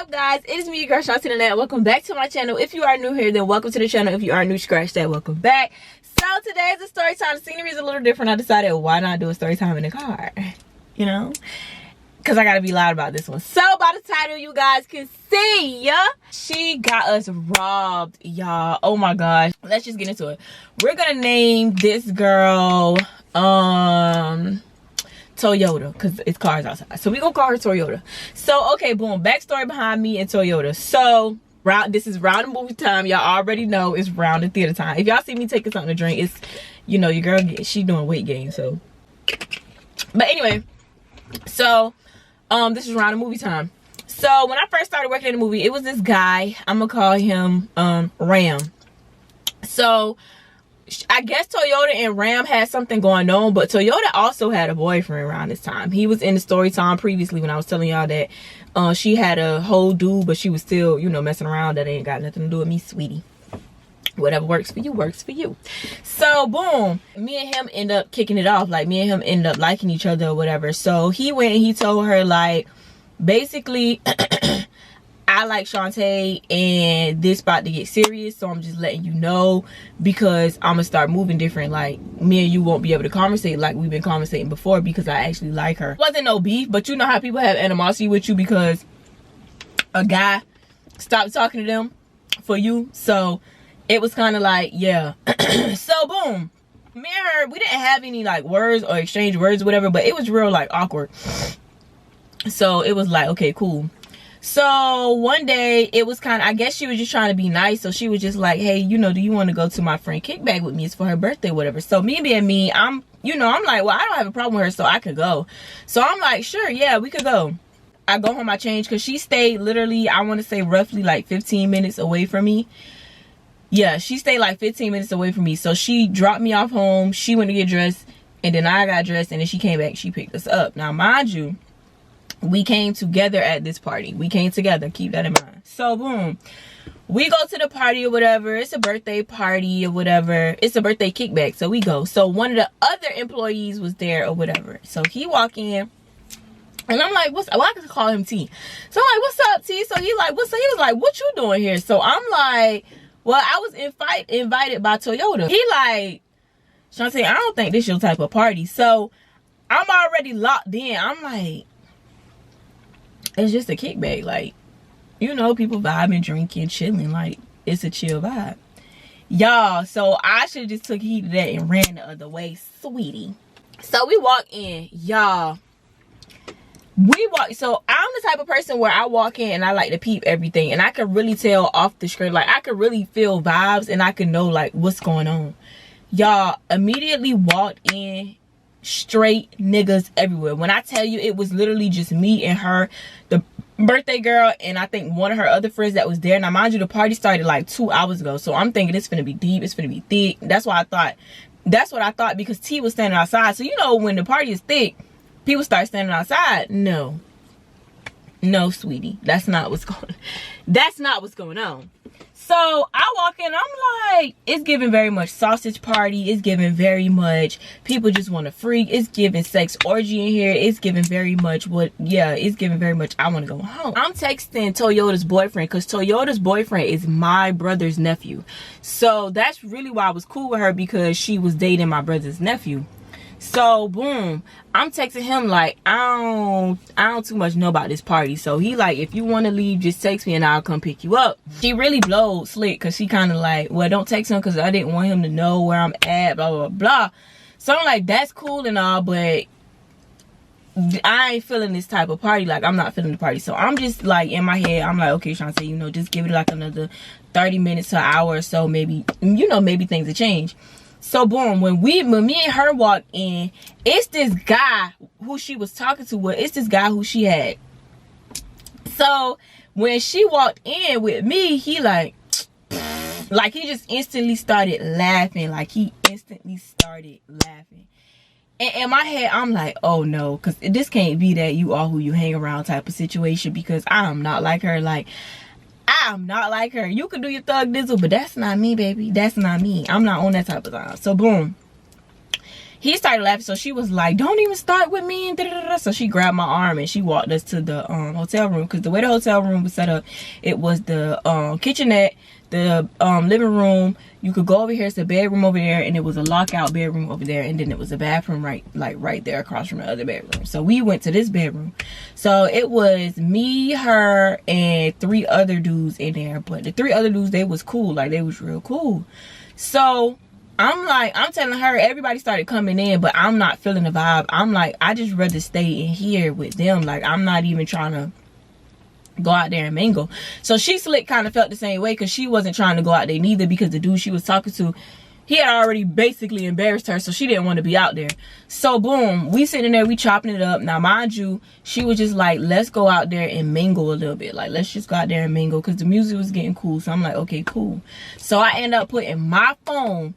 up, guys? It is me, your girl Shant'e, and welcome back to my channel. If you are new here, then welcome to the channel. If you are new, scratch that, welcome back. So today is a story time. The scenery is a little different. I decided, why not do a story time in the car? You know, because I gotta be loud about this one. So by the title, you guys can see, she got us robbed, y'all. Oh my gosh. Let's just get into it. We're gonna name this girl Toyota, because it's cars outside, so we gonna call her Toyota. So okay, boom, backstory behind me and Toyota. So this is round and movie time. Y'all already know it's round and theater time. If y'all see me taking something to drink, it's, you know, your girl, she doing weight gain. So but anyway, so this is round and movie time. So when I first started working in the movie, it was this guy, I'm gonna call him Ram. So I guess Toyota and Ram had something going on, but Toyota also had a boyfriend around this time. He was in the story time previously when I was telling y'all that she had a whole dude, but she was still, you know, messing around. That ain't got nothing to do with me, sweetie. Whatever works for you, works for you. So boom, me and him end up kicking it off. Like, me and him ended up liking each other or whatever. So he went and he told her, like, basically, I like Shant'e and this about to get serious, so I'm just letting you know, because I'm gonna start moving different. Like, me and you won't be able to conversate like we've been conversating before, because I actually like her. It wasn't no beef, but you know how people have animosity with you because a guy stopped talking to them for you. So it was kind of like, yeah. So boom, me and her, we didn't have any like words or exchange words or whatever, but it was real like awkward. So it was like, okay, cool. So one day it was kind of, I guess she was just trying to be nice. So she was just like, hey, you know, do you want to go to my friend KickBack with me? It's for her birthday, whatever. So me being me, I'm like, well, I don't have a problem with her, so I could go. So I'm like, sure, yeah, we could go. I go home, I change, because she stayed literally, I want to say roughly like 15 minutes away from me. Yeah, she stayed like 15 minutes away from me. So she dropped me off home. She went to get dressed, and then I got dressed, and then she came back. She picked us up. Now, mind you, we came together at this party. We came together. Keep that in mind. So boom, we go to the party or whatever. It's a birthday party or whatever. It's a birthday kickback. So we go. So one of the other employees was there or whatever. So he walk in, and I'm like, well, I can call him T. So I'm like, what's up, T? So he like, what's up? He was like, what you doing here? So I'm like, well, I was invited by Toyota. He like, Shant'e, I don't think this your type of party. So I'm already locked in. I'm like, it's just a kickback. Like, you know, people vibing, drinking, chilling. Like, it's a chill vibe. Y'all, so I should have just took heed of that and ran the other way, sweetie. So we walk in, y'all. So I'm the type of person where I walk in and I like to peep everything. And I could really tell off the screen. Like, I could really feel vibes and I could know, like, what's going on. Y'all, immediately walked in. Straight niggas everywhere. When I tell you, it was literally just me and her, the birthday girl, and I think one of her other friends that was there. Now mind you, the party started like 2 hours ago, so I'm thinking it's gonna be deep, it's gonna be thick. That's what I thought, because T was standing outside. So you know, when the party is thick, people start standing outside. No, sweetie, that's not what's going on. So I walk in, I'm like, it's giving very much sausage party. It's giving very much people just want to freak. It's giving sex orgy in here. It's giving very much it's giving very much I want to go home. I'm texting Toyota's boyfriend, because Toyota's boyfriend is my brother's nephew. So that's really why I was cool with her, because she was dating my brother's nephew. So boom, I'm texting him like, I don't too much know about this party. So he like, if you want to leave, just text me and I'll come pick you up. She really blowed slick, because she kind of like, well, don't text him because I didn't want him to know where I'm at, blah blah blah. So I'm like, that's cool and all, but I ain't feeling this type of party. Like, I'm not feeling the party. So I'm just like, in my head, I'm like, okay, Shant'e, you know, just give it like another 30 minutes to an hour or so, maybe, you know, maybe things will change. So boom, when me and her walked in, it's this guy who she was talking to. Well, it's this guy who she had. So when she walked in with me, he like he just instantly started laughing. Like, he instantly started laughing. And in my head, I'm like, oh no, because this can't be that you are who you hang around type of situation, because I am not like her. Like, I'm not like her. You can do your thug dizzle, but that's not me, baby. That's not me. I'm not on that type of time. So boom, he started laughing. So she was like, don't even start with me, and da-da-da-da. So she grabbed my arm and she walked us to the hotel room, because the way the hotel room was set up, it was the kitchenette, the living room. You could go over here, it's a bedroom over there, and it was a lockout bedroom over there, and then it was a bathroom right there across from the other bedroom. So we went to this bedroom. So it was me, her, and 3 other dudes in there. But the 3 other dudes, they was cool. Like, they was real cool. So I'm telling her, everybody started coming in, but I'm not feeling the vibe. I'm like, I just rather stay in here with them. Like, I'm not even trying to go out there and mingle. So she slick kind of felt the same way, because she wasn't trying to go out there neither, because the dude she was talking to, he had already basically embarrassed her, so she didn't want to be out there. So boom, we sitting there, we chopping it up. Now mind you, she was just like, let's go out there and mingle a little bit. Like, let's just go out there and mingle, because the music was getting cool. So I'm like, okay, cool. So I end up putting my phone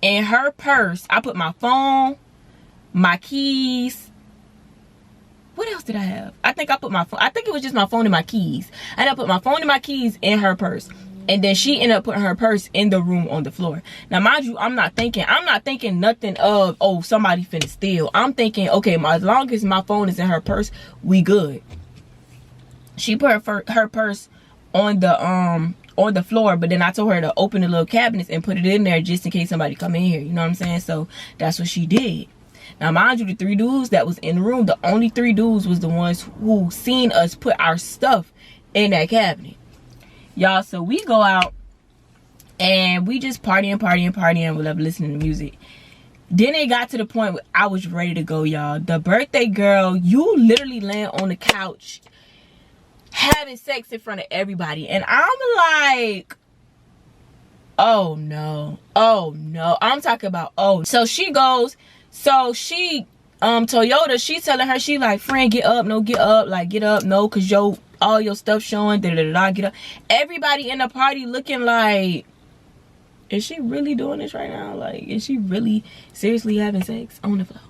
in her purse. I put my phone, my keys. What else did I have? I think I put my phone. I think it was just my phone and my keys. And I put my phone and my keys in her purse. And then she ended up putting her purse in the room on the floor. Now, mind you, I'm not thinking nothing of, oh, somebody finna steal. I'm thinking, okay, as long as my phone is in her purse, we good. She put her purse on the floor, but then I told her to open the little cabinets and put it in there just in case somebody come in here. You know what I'm saying? So that's what she did. Now, mind you, the 3 dudes that was in the room, the only 3 dudes was the ones who seen us put our stuff in that cabinet. Y'all, so we go out and we just partying, we love listening to music. Then it got to the point where I was ready to go, y'all. The birthday girl, you literally land on the couch having sex in front of everybody. And I'm like, oh no, I'm talking about, oh. So she goes, Toyota, she telling her, she like, friend, get up, no, get up, like, get up, no, cause all your stuff showing, get up. Everybody in the party looking like, is she really doing this right now? Like, is she really seriously having sex on the floor?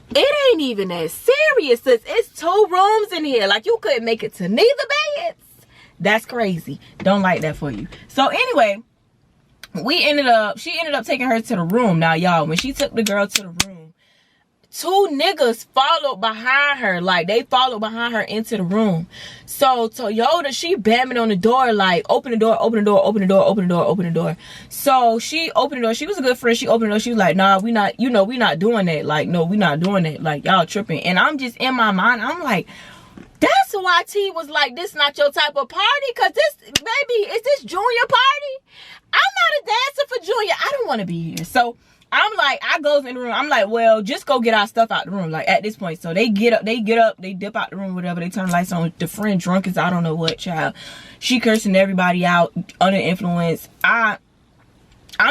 It ain't even that serious, sis. It's 2 rooms in here. Like, you couldn't make it to neither beds. That's crazy. Don't like that for you. So anyway, she ended up taking her to the room. Now, y'all, when she took the girl to the room, 2 niggas followed behind her. Like, they followed behind her into the room. So Toyota, she bamming on the door, like, open the door, open the door, open the door, open the door, open the door. So she opened the door. She was a good friend. She opened the door. She was like, nah, we not doing that. Like, no, we not doing that. Like, y'all tripping. And I'm just in my mind, I'm like, that's why T was like, this not your type of party, because this, baby, is this junior party? I'm not a dancer for junior. I don't want to be here. So I'm like, I goes in the room. I'm like, well, just go get our stuff out the room. Like, at this point. So they get up, they dip out the room, whatever. They turn the lights on. The friend drunk as I don't know what, child. She cursing everybody out, under influence. I'm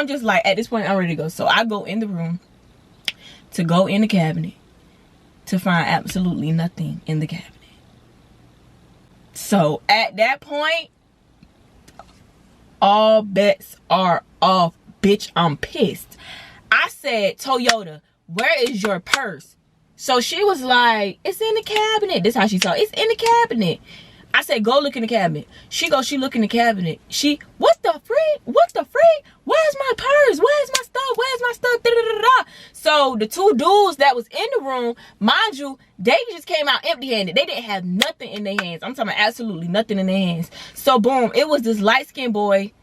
just like, at this point, I'm ready to go. So I go in the room to go in the cabinet to find absolutely nothing in the cabinet. So at that point, all bets are off, bitch. I'm pissed. I said, Toyota, where is your purse? So she was like, it's in the cabinet. This is how she saw it. It's in the cabinet. I said, go look in the cabinet. She look in the cabinet. What the freak? Where's my purse? Where's my stuff? Da-da-da-da. So the 2 dudes that was in the room, mind you, they just came out empty-handed. They didn't have nothing in their hands. I'm talking about absolutely nothing in their hands. So boom, it was this light-skinned boy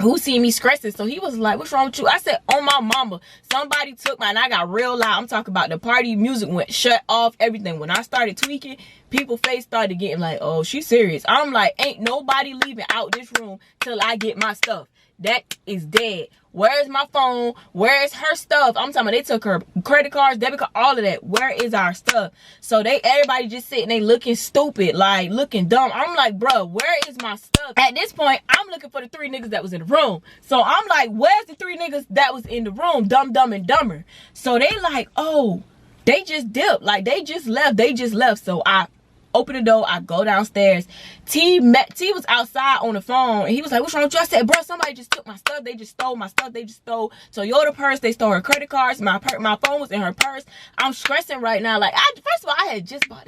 who seen me stressing. So he was like, what's wrong with you? I said, oh my mama, somebody took mine. I got real loud. I'm talking about the party music went shut off, everything. When I started tweaking, people's face started getting like, oh, she's serious. I'm like, ain't nobody leaving out this room till I get my stuff. That is dead. Where's my phone? Where's her stuff? I'm talking about they took her credit cards, debit card, all of that. Where is our stuff? So everybody just sitting there looking stupid, like looking dumb. I'm like, bro, where is my stuff? At this point, I'm looking for the 3 niggas that was in the room. So I'm like, where's the 3 niggas that was in the room? Dumb, dumb, and dumber. So they like, oh, they just dipped. Like, they just left. So I open the door, I go downstairs. T was outside on the phone, and he was like, what's wrong with you? I said, bro, somebody just took my stuff. They just stole my stuff. They just stole Toyota purse. They stole her credit cards. My phone was in her purse. I'm stressing right now. Like, first of all, I had just bought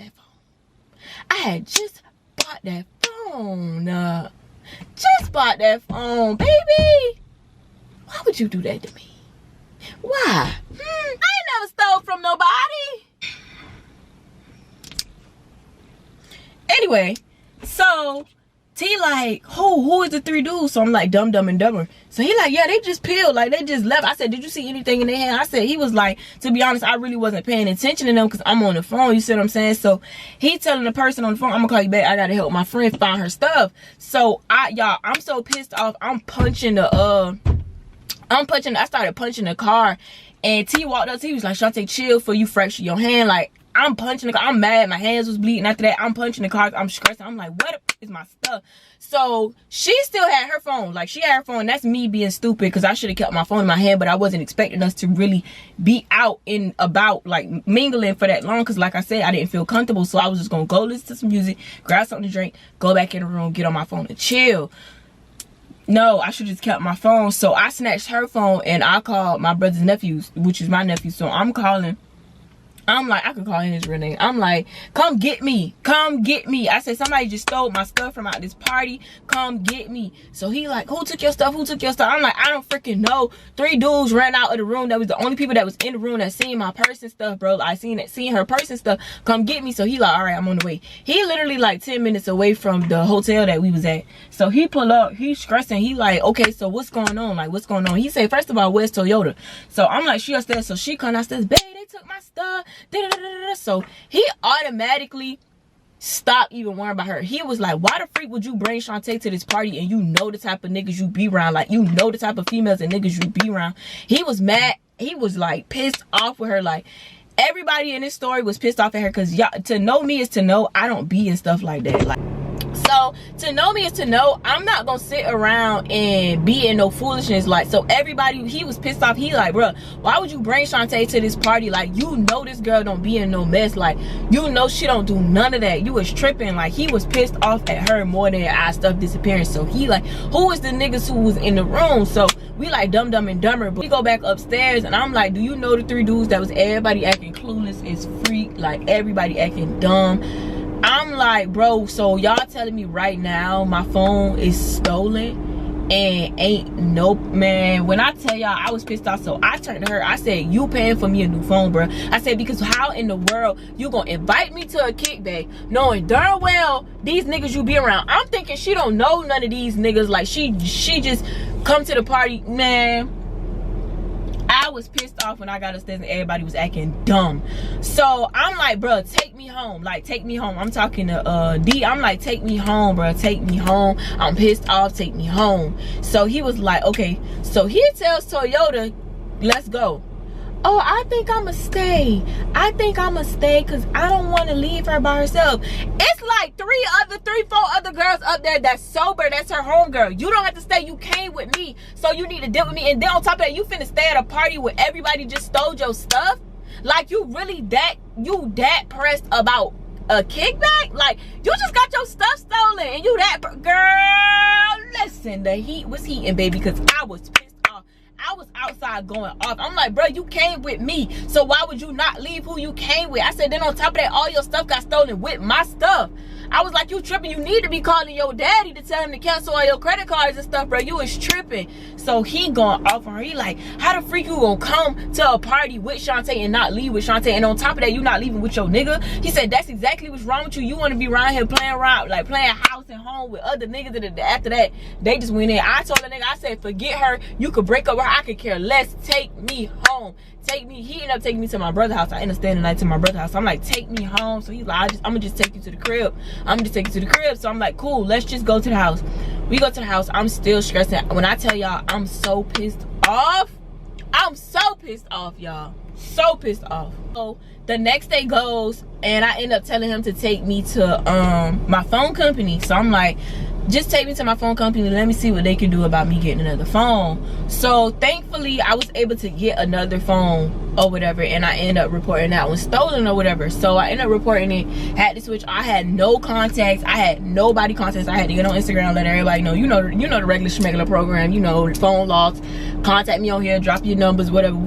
that phone. Just bought that phone, baby. Why would you do that to me? Why? I ain't never stole from nobody. Anyway, so T like, who is the three dudes? So I'm like, Dumb and Dumber. So he like, yeah, they just peeled, like they just left. I said, did you see anything in their hand? I said, he was like, to be honest, I really wasn't paying attention to them because I'm on the phone, you see what I'm saying? So he telling the person on the phone, I'm gonna call you back, I gotta help my friend find her stuff. So y'all, I'm so pissed off. I started punching the car, and T walked up. He was like, Shant'e, chill for you fracture your hand. Like, I'm punching the car. I'm mad. My hands was bleeding. After that, I'm punching the car. I'm stressing. I'm like, what is my stuff? So she still had her phone. Like, she had her phone. That's me being stupid because I should have kept my phone in my hand, but I wasn't expecting us to really be out and about, like, mingling for that long because, like I said, I didn't feel comfortable. So I was just going to go listen to some music, grab something to drink, go back in the room, get on my phone and chill. No, I should just kept my phone. So I snatched her phone and I called my brother's nephew, which is my nephew. So I'm calling. I'm like, I could call him his real name. I'm like, come get me. Come get me. I said, somebody just stole my stuff from out this party. Come get me. So he like, who took your stuff? Who took your stuff? I'm like, I don't freaking know. 3 dudes ran out of the room. That was the only people that was in the room that seen my purse and stuff, bro. I seen her purse and stuff. Come get me. So he like, all right, I'm on the way. He literally like 10 minutes away from the hotel that we was at. So he pull up. He's stressing. He like, okay, so what's going on? Like, what's going on? He said, first of all, where's Toyota? So I'm like, she upstairs. So she come downstairs. Babe, they took my stuff. So he automatically stopped even worrying about her. He was like, why the freak would you bring Shant'e to this party and you know the type of niggas you be around? Like, you know the type of females and niggas you be around. He was mad. He was like pissed off with her. Like, everybody in this story was pissed off at her because y'all, to know me is to know I don't be in stuff like that. Like, so to know me is to know I'm not gonna sit around and be in no foolishness. Like, so everybody, he was pissed off. He like, bro, why would you bring Shant'e to this party? Like, you know this girl don't be in no mess. Like, you know she don't do none of that. You was tripping. Like, he was pissed off at her more than our stuff disappearing. So he like, who was the niggas who was in the room? So we like Dumb and Dumber. But we go back upstairs and I'm like, do you know the 3 dudes that was everybody acting clueless as freak? Like, everybody acting dumb. I'm like, bro, so y'all telling me right now my phone is stolen and ain't no, man, when I tell y'all I was pissed off. So I turned to her, I said, you paying for me a new phone, bro? I said, because how in the world you gonna invite me to a kickback knowing darn well these niggas you be around? I'm thinking she don't know none of these niggas. Like, she just come to the party. Man, I was pissed off when I got upstairs and everybody was acting dumb. So I'm like, bro, take me home. Like, take me home. I'm talking to D. I'm like, take me home, bro. Take me home. I'm pissed off. Take me home. So he was like, okay. So he tells Toyota, let's go. Oh, I think I'ma stay. I think I'ma stay because I don't want to leave her by herself. It's like 3, 4 other girls up there that's sober. That's her homegirl. You don't have to stay. You came with me, so you need to deal with me. And then on top of that, you finna stay at a party where everybody just stole your stuff. Like, you really that pressed about a kickback? Like, you just got your stuff stolen and you that girl. Listen, the heat was heating, baby, because I was pissed off. I was outside going off. I'm like, bro, you came with me, so why would you not leave who you came with? I said, then on top of that, all your stuff got stolen with my stuff. I was like, you tripping. You need to be calling your daddy to tell him to cancel all your credit cards and stuff, bro. You was tripping. So he going off on her. He like, how the freak you gonna come to a party with Shant'e and not leave with Shant'e? And on top of that, you not leaving with your nigga? He said, that's exactly what's wrong with you. You want to be around here playing around, like playing house and home with other niggas. And after that, they just went in. I told the nigga, I said, forget her. You could break up with her. I could care less. Take me home. Take me. He ended up taking me to my brother's house. I ended up staying the night to my brother's house. So I'm like, take me home. So he's like, I'm gonna just take you to the crib. I'm gonna just take you to the crib. So I'm like, cool, let's just go to the house. We go to the house. I'm still stressing. When I tell y'all, I'm so pissed off. I'm so pissed off, y'all. So pissed off. So the next day goes and I end up telling him to take me to my phone company. So I'm like, just take me to my phone company. Let me see what they can do about me getting another phone. So thankfully I was able to get another phone or whatever, and I ended up reporting that one stolen or whatever. So I ended up reporting it. Had to switch. I had no contacts. I had nobody contacts. I had to get on Instagram, let everybody know. You know the regular schmegular program. You know, phone logs. Contact me on here. Drop your numbers. Whatever.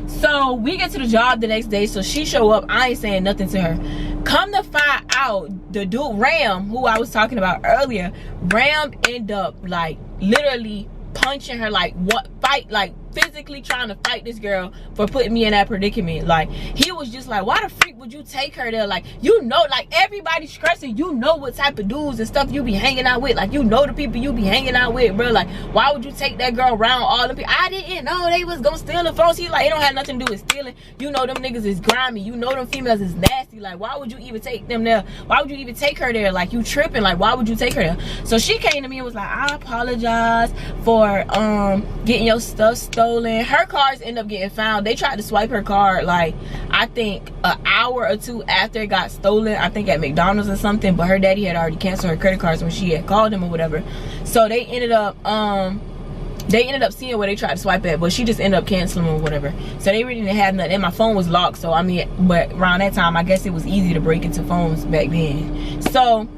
So we get to the job the next day. So she show up. I ain't saying nothing to her. Come to find out, the dude Ram, who I was talking about earlier, Ram ended up like literally punching her, like what fight, like physically trying to fight this girl for putting me in that predicament. Like, he was just like, why the freak would you take her there? Like, you know, like, everybody stressing, you know what type of dudes and stuff you be hanging out with. Like, you know the people you be hanging out with, bro. Like, why would you take that girl around all the people? I didn't know they was gonna steal the phones. He's like, it don't have nothing to do with stealing. You know them niggas is grimy. You know them females is nasty. Like, why would you even take them there? Why would you even take her there? Like, you tripping. Like, why would you take her there? So she came to me and was like, I apologize for getting your stuff stolen. Her cards end up getting found. They tried to swipe her card, like, I think an hour or two after it got stolen, I think at McDonald's or something, but her daddy had already canceled her credit cards when she had called him or whatever. So they ended up seeing where they tried to swipe at, but she just ended up canceling or whatever. So they really didn't have nothing, and my phone was locked. So I mean, but around that time, I guess it was easy to break into phones back then. So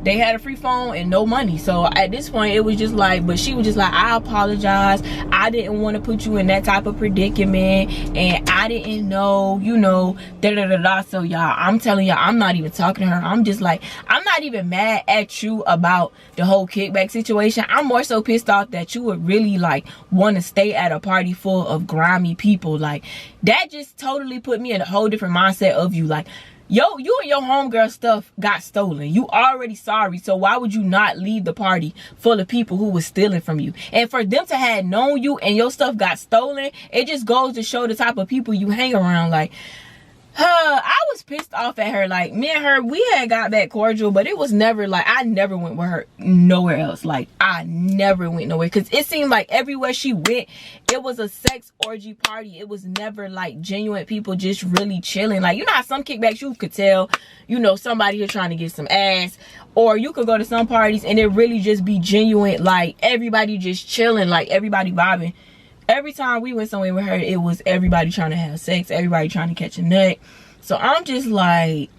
they had a free phone and no money. So at this point, it was just like, but she was just like, I apologize. I didn't want to put you in that type of predicament, and I didn't know, you know, da-da-da-da. So y'all, I'm telling y'all, I'm not even talking to her. I'm just like, I'm not even mad at you about the whole kickback situation. I'm more so pissed off that you would really like want to stay at a party full of grimy people. Like, that just totally put me in a whole different mindset of you. Like, yo, you and your homegirl stuff got stolen. You already sorry, so why would you not leave the party full of people who was stealing from you? And for them to have known you and your stuff got stolen, it just goes to show the type of people you hang around. Like, I was pissed off at her. Like, me and her, we had got back cordial, but it was never like, I never went with her nowhere else. Like, I never went nowhere, because it seemed like everywhere she went, it was a sex orgy party. It was never like genuine people just really chilling. Like, you know how some kickbacks you could tell, you know, somebody here trying to get some ass, or you could go to some parties and it really just be genuine, like everybody just chilling, like everybody vibing. Every time we went somewhere with her, it was everybody trying to have sex, everybody trying to catch a nut. So I'm just like,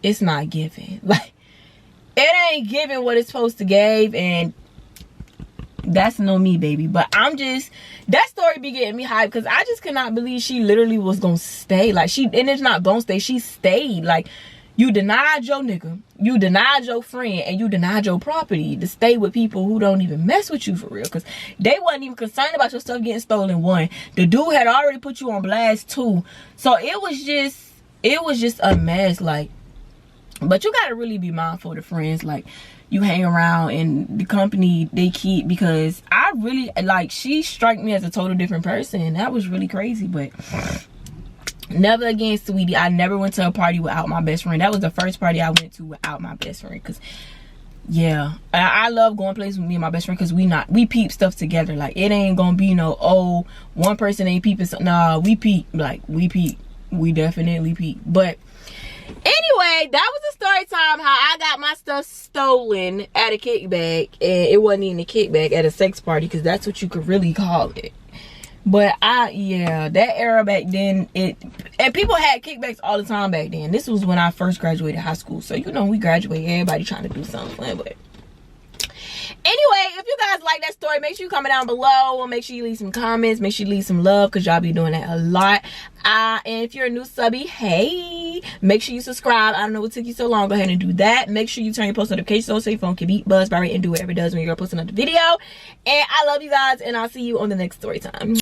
it's not giving. Like, it ain't giving what it's supposed to give, and that's no me, baby. But I'm just, that story be getting me hyped, because I just cannot believe she literally was gonna stay. Like, and it's not gonna stay, she stayed. Like, you denied your nigga, you denied your friend, and you denied your property to stay with people who don't even mess with you for real, because they wasn't even concerned about your stuff getting stolen. One, the dude had already put you on blast. Two, so it was just a mess. Like, but you gotta really be mindful of the friends like you hang around and the company they keep, because I really, like, she struck me as a total different person, and that was really crazy. But never again, sweetie. I never went to a party without my best friend. That was the first party I went to without my best friend. Because, yeah, I love going places with me and my best friend, because we peep stuff together. Like, it ain't gonna be no, oh, one person ain't peeping. Nah, we peep. Like, we peep. We definitely peep. But anyway, that was a story time how I got my stuff stolen at a kickback. And it wasn't even a kickback, at a sex party, because that's what you could really call it. But yeah, that era back then, and people had kickbacks all the time back then. This was when I first graduated high school. So, you know, we graduated, everybody trying to do something fun. But anyway, if you guys like that story, make sure you comment down below. Make sure you leave some comments. Make sure you leave some love, because y'all be doing that a lot. And if you're a new subby, hey, make sure you subscribe. I don't know what took you so long. Go ahead and do that. Make sure you turn your post notifications on so your phone can beat buzz by right and do whatever it does when you're posting another video. And I love you guys, and I'll see you on the next story time.